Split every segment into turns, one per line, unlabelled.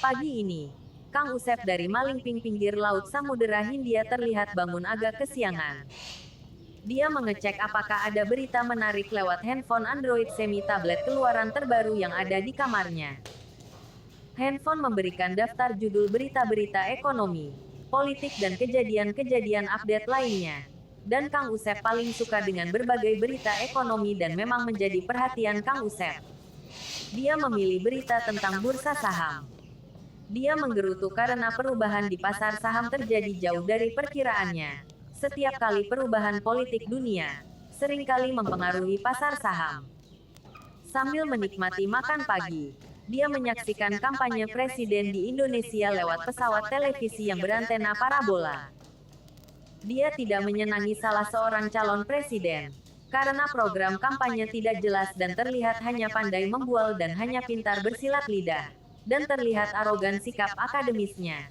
Pagi ini, Kang Usep dari Malingping pinggir laut Samudera Hindia terlihat bangun agak kesiangan. Dia mengecek apakah ada berita menarik lewat handphone Android semi-tablet keluaran terbaru yang ada di kamarnya. Handphone memberikan daftar judul berita-berita ekonomi, politik dan kejadian-kejadian update lainnya. Dan Kang Usep paling suka dengan berbagai berita ekonomi dan memang menjadi perhatian Kang Usep. Dia memilih berita tentang bursa saham. Dia menggerutu karena perubahan di pasar saham terjadi jauh dari perkiraannya. Setiap kali perubahan politik dunia, seringkali mempengaruhi pasar saham. Sambil menikmati makan pagi, dia menyaksikan kampanye presiden di Indonesia lewat pesawat televisi yang berantena parabola. Dia tidak menyenangi salah seorang calon presiden, karena program kampanye tidak jelas dan terlihat hanya pandai membual dan hanya pintar bersilat lidah, dan terlihat arogan sikap akademisnya.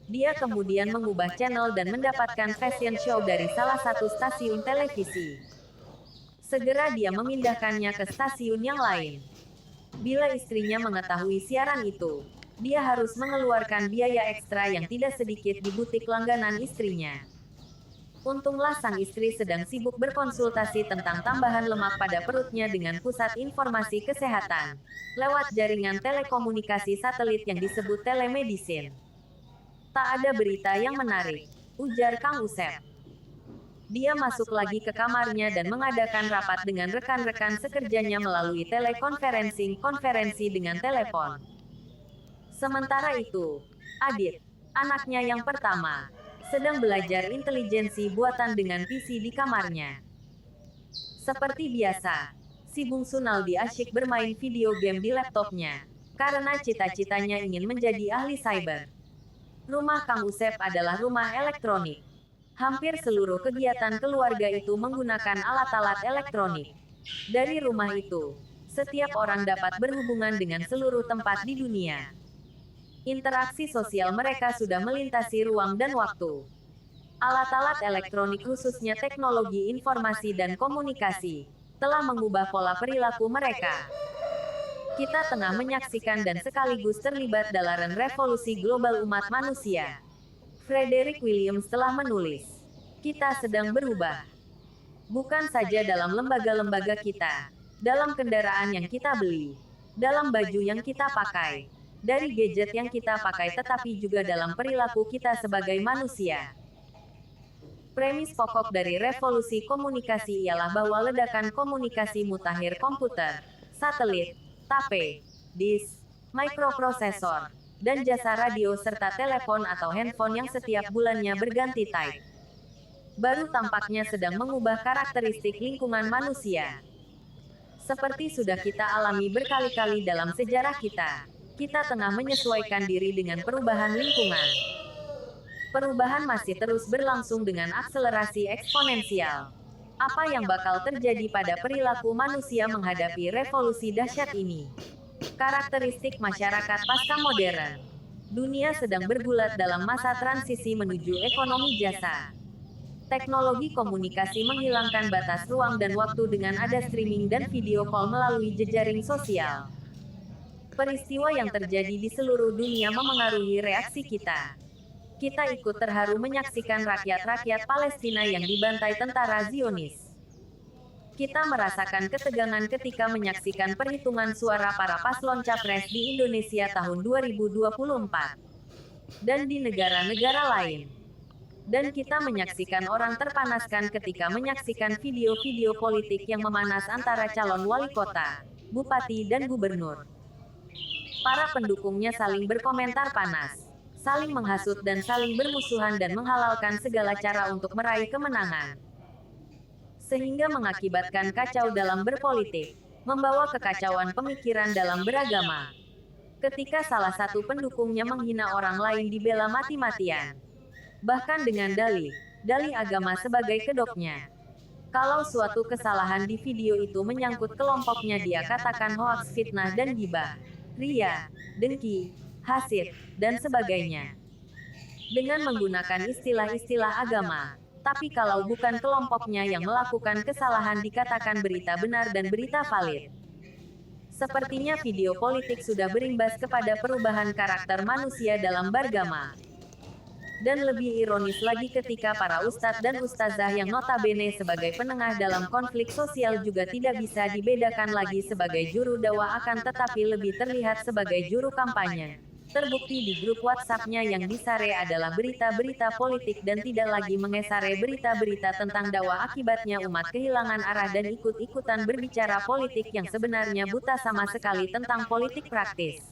Dia kemudian mengubah channel dan mendapatkan fashion show dari salah satu stasiun televisi. Segera dia memindahkannya ke stasiun yang lain. Bila istrinya mengetahui siaran itu, dia harus mengeluarkan biaya ekstra yang tidak sedikit di butik langganan istrinya. Untunglah sang istri sedang sibuk berkonsultasi tentang tambahan lemak pada perutnya dengan pusat informasi kesehatan, lewat jaringan telekomunikasi satelit yang disebut telemedicine. Tak ada berita yang menarik, ujar Kang Usep. Dia masuk lagi ke kamarnya dan mengadakan rapat dengan rekan-rekan sekerjanya melalui konferensi dengan telepon. Sementara itu, Adit, anaknya yang pertama, sedang belajar intelijensi buatan dengan PC di kamarnya. Seperti biasa, si bungsu Naldi asyik bermain video game di laptopnya, karena cita-citanya ingin menjadi ahli cyber. Rumah Kang Usep adalah rumah elektronik. Hampir seluruh kegiatan keluarga itu menggunakan alat-alat elektronik. Dari rumah itu, setiap orang dapat berhubungan dengan seluruh tempat di dunia. Interaksi sosial mereka sudah melintasi ruang dan waktu. Alat-alat elektronik khususnya teknologi informasi dan komunikasi, telah mengubah pola perilaku mereka. Kita tengah menyaksikan dan sekaligus terlibat dalam revolusi global umat manusia. Frederick Williams telah menulis, kita sedang berubah. Bukan saja dalam lembaga-lembaga kita, dalam kendaraan yang kita beli, dalam baju yang kita pakai, dari gadget yang kita pakai tetapi juga dalam perilaku kita sebagai manusia. Premis pokok dari revolusi komunikasi ialah bahwa ledakan komunikasi mutakhir komputer, satelit, tape, disk, mikroprosesor, dan jasa radio serta telepon atau handphone yang setiap bulannya berganti type, baru tampaknya sedang mengubah karakteristik lingkungan manusia. Seperti sudah kita alami berkali-kali dalam sejarah kita tengah menyesuaikan diri dengan perubahan lingkungan. Perubahan masih terus berlangsung dengan akselerasi eksponensial. Apa yang bakal terjadi pada perilaku manusia menghadapi revolusi dahsyat ini? Karakteristik masyarakat pasca modern. Dunia sedang bergulat dalam masa transisi menuju ekonomi jasa. Teknologi komunikasi menghilangkan batas ruang dan waktu dengan ada streaming dan video call melalui jejaring sosial. Peristiwa yang terjadi di seluruh dunia memengaruhi reaksi kita. Kita ikut terharu menyaksikan rakyat-rakyat Palestina yang dibantai tentara Zionis. Kita merasakan ketegangan ketika menyaksikan perhitungan suara para paslon capres di Indonesia tahun 2024 dan di negara-negara lain. Dan kita menyaksikan orang terpanaskan ketika menyaksikan video-video politik yang memanas antara calon wali kota, bupati dan gubernur. Para pendukungnya saling berkomentar panas, saling menghasut dan saling bermusuhan dan menghalalkan segala cara untuk meraih kemenangan. Sehingga mengakibatkan kacau dalam berpolitik, membawa kekacauan pemikiran dalam beragama. Ketika salah satu pendukungnya menghina orang lain dibela mati-matian, bahkan dengan dalih agama sebagai kedoknya. Kalau suatu kesalahan di video itu menyangkut kelompoknya dia katakan hoaks, fitnah dan gibah, ria, dengki, hasad, dan sebagainya. Dengan menggunakan istilah-istilah agama. Tapi kalau bukan kelompoknya yang melakukan kesalahan dikatakan berita benar dan berita valid. Sepertinya video politik sudah berimbas kepada perubahan karakter manusia dalam beragama. Dan lebih ironis lagi ketika para ustadz dan ustazah yang notabene sebagai penengah dalam konflik sosial juga tidak bisa dibedakan lagi sebagai juru dakwah akan tetapi lebih terlihat sebagai juru kampanye. Terbukti di grup WhatsApp-nya yang disare adalah berita-berita politik dan tidak lagi mengesare berita-berita tentang dakwah akibatnya umat kehilangan arah dan ikut-ikutan berbicara politik yang sebenarnya buta sama sekali tentang politik praktis.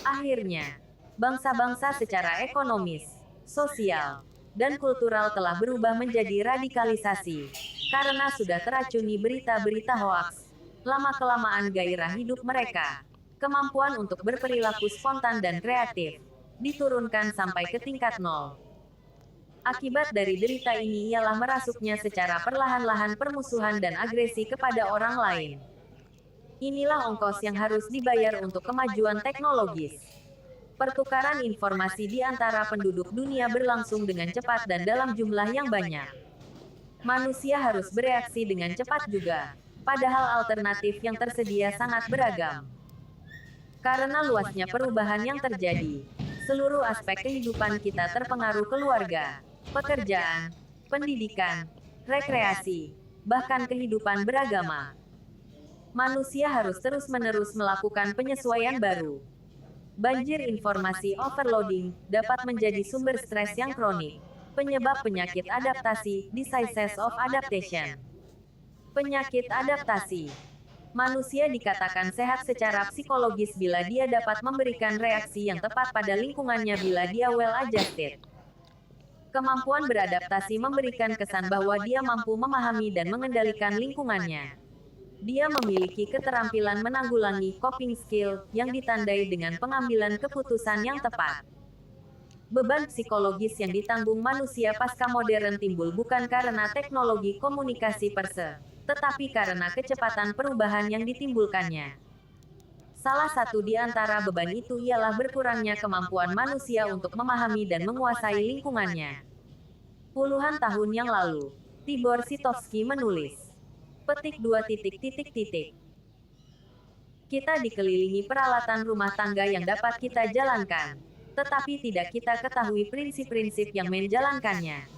Akhirnya, bangsa-bangsa secara ekonomis, sosial, dan kultural telah berubah menjadi radikalisasi, karena sudah teracuni berita-berita hoaks. Lama-kelamaan gairah hidup mereka, kemampuan untuk berperilaku spontan dan kreatif, diturunkan sampai ke tingkat nol. Akibat dari derita ini ialah merasuknya secara perlahan-lahan permusuhan dan agresi kepada orang lain. Inilah ongkos yang harus dibayar untuk kemajuan teknologis. Pertukaran informasi di antara penduduk dunia berlangsung dengan cepat dan dalam jumlah yang banyak. Manusia harus bereaksi dengan cepat juga, padahal alternatif yang tersedia sangat beragam. Karena luasnya perubahan yang terjadi, seluruh aspek kehidupan kita terpengaruh keluarga, pekerjaan, pendidikan, rekreasi, bahkan kehidupan beragama. Manusia harus terus-menerus melakukan penyesuaian baru. Banjir informasi overloading dapat menjadi sumber stres yang kronik, penyebab penyakit adaptasi, diseases of adaptation. Penyakit adaptasi. Manusia dikatakan sehat secara psikologis bila dia dapat memberikan reaksi yang tepat pada lingkungannya bila dia well-adjusted. Kemampuan beradaptasi memberikan kesan bahwa dia mampu memahami dan mengendalikan lingkungannya. Dia memiliki keterampilan menanggulangi coping skill yang ditandai dengan pengambilan keputusan yang tepat. Beban psikologis yang ditanggung manusia pasca modern timbul bukan karena teknologi komunikasi per se, tetapi karena kecepatan perubahan yang ditimbulkannya. Salah satu di antara beban itu ialah berkurangnya kemampuan manusia untuk memahami dan menguasai lingkungannya. Puluhan tahun yang lalu, Tibor Sitovsky menulis, petik 2. Kita dikelilingi peralatan rumah tangga yang dapat kita jalankan, tetapi tidak kita ketahui prinsip-prinsip yang menjalankannya.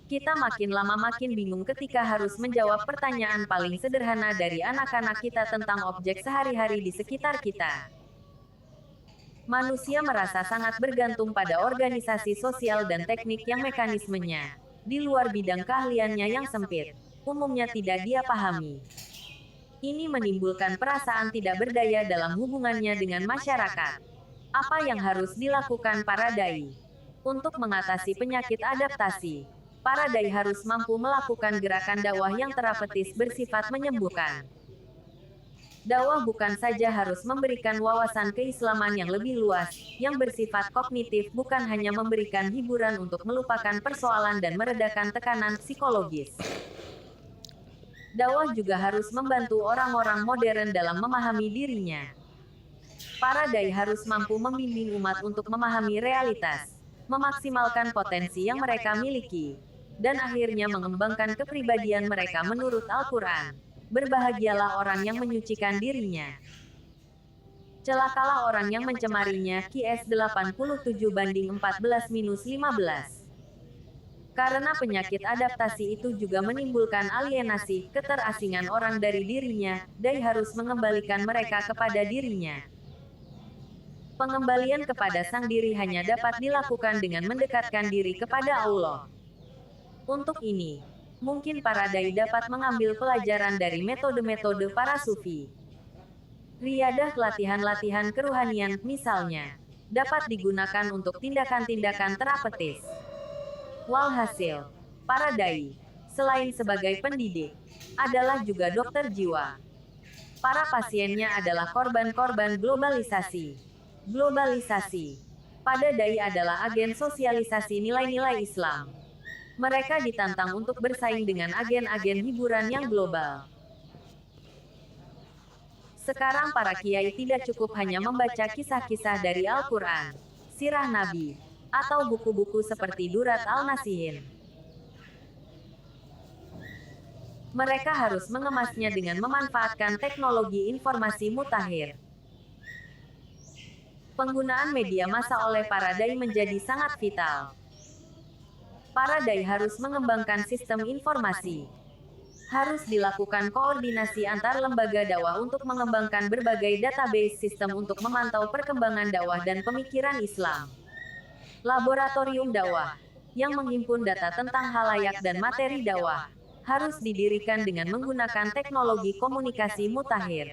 Kita makin lama makin bingung ketika harus menjawab pertanyaan paling sederhana dari anak-anak kita tentang objek sehari-hari di sekitar kita. Manusia merasa sangat bergantung pada organisasi sosial dan teknik yang mekanismenya, di luar bidang keahliannya yang sempit, umumnya tidak dia pahami. Ini menimbulkan perasaan tidak berdaya dalam hubungannya dengan masyarakat. Apa yang harus dilakukan para dai? Untuk mengatasi penyakit adaptasi, para dai harus mampu melakukan gerakan dakwah yang terapeutis bersifat menyembuhkan. Dakwah bukan saja harus memberikan wawasan keislaman yang lebih luas, yang bersifat kognitif bukan hanya memberikan hiburan untuk melupakan persoalan dan meredakan tekanan psikologis. Dakwah juga harus membantu orang-orang modern dalam memahami dirinya. Para dai harus mampu membimbing umat untuk memahami realitas, memaksimalkan potensi yang mereka miliki, dan akhirnya mengembangkan kepribadian mereka menurut Al-Quran. Berbahagialah orang yang menyucikan dirinya. Celakalah orang yang mencemarinya. QS 87:14-15. Karena penyakit adaptasi itu juga menimbulkan alienasi, keterasingan orang dari dirinya, dai harus mengembalikan mereka kepada dirinya. Pengembalian kepada sang diri hanya dapat dilakukan dengan mendekatkan diri kepada Allah. Untuk ini, mungkin para dai dapat mengambil pelajaran dari metode-metode para sufi. Riyadah latihan-latihan keruhanian, misalnya, dapat digunakan untuk tindakan-tindakan terapeutis. Walhasil, para dai, selain sebagai pendidik, adalah juga dokter jiwa. Para pasiennya adalah korban-korban globalisasi. Globalisasi. Pada dai adalah agen sosialisasi nilai-nilai Islam. Mereka ditantang untuk bersaing dengan agen-agen hiburan yang global. Sekarang para kiai tidak cukup hanya membaca kisah-kisah dari Al-Quran, sirah Nabi, atau buku-buku seperti Durat al-Nasihin. Mereka harus mengemasnya dengan memanfaatkan teknologi informasi mutakhir. Penggunaan media massa oleh para dai menjadi sangat vital. Para dai harus mengembangkan sistem informasi. Harus dilakukan koordinasi antar lembaga dakwah untuk mengembangkan berbagai database sistem untuk memantau perkembangan dakwah dan pemikiran Islam. Laboratorium dakwah yang menghimpun data tentang halayak dan materi dakwah harus didirikan dengan menggunakan teknologi komunikasi mutakhir.